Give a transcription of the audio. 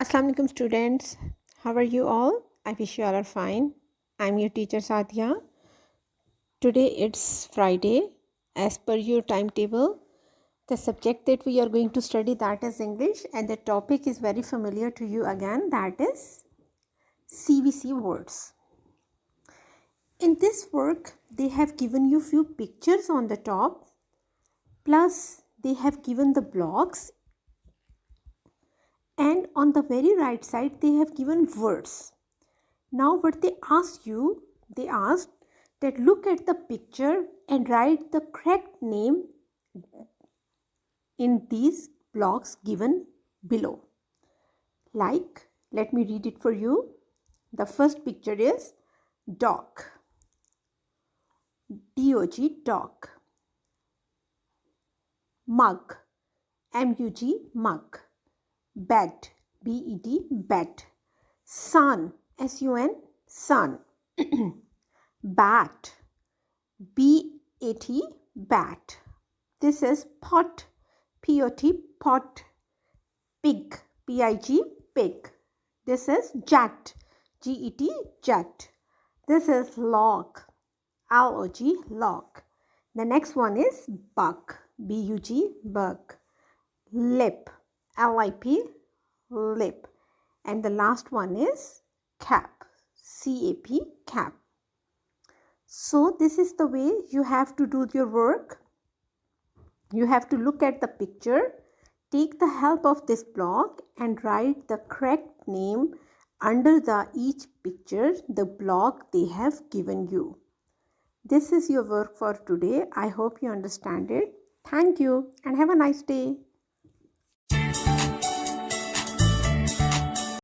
Assalamu alaikum students. How are you all? I wish you all are fine. I'm your teacher Sadia. Today it's Friday. As per your timetable, the subject that we are going to study, that is English, and the topic is very familiar to you again, that is CVC words. In this work, they have given you few pictures on the top, plus they have given the blocks, and on the very right side they have given words. Now what they asked that look at the picture and write the correct name in these blocks given below. Like, let me read it for you. The first picture is dog. D-O-G, dog. Mug. M-U-G, mug. Bed. B-E-D, bed. Sun. S-U-N, sun. Bat. B-A-T, bat. This is pot. P-O-T, pot. Pig. P-I-G, pig. This is jet. G-E-T, jet. This is log. L-O-G, log. The next one is bug. B-U-G, bug. Lip. L-I-P, lip. And the last one is cap. C-A-P, cap. So this is the way you have to do your work. You have to look at the picture, take the help of this block and write the correct name under each picture, the block they have given you. This is your work for today. I hope you understand it. Thank you and have a nice day.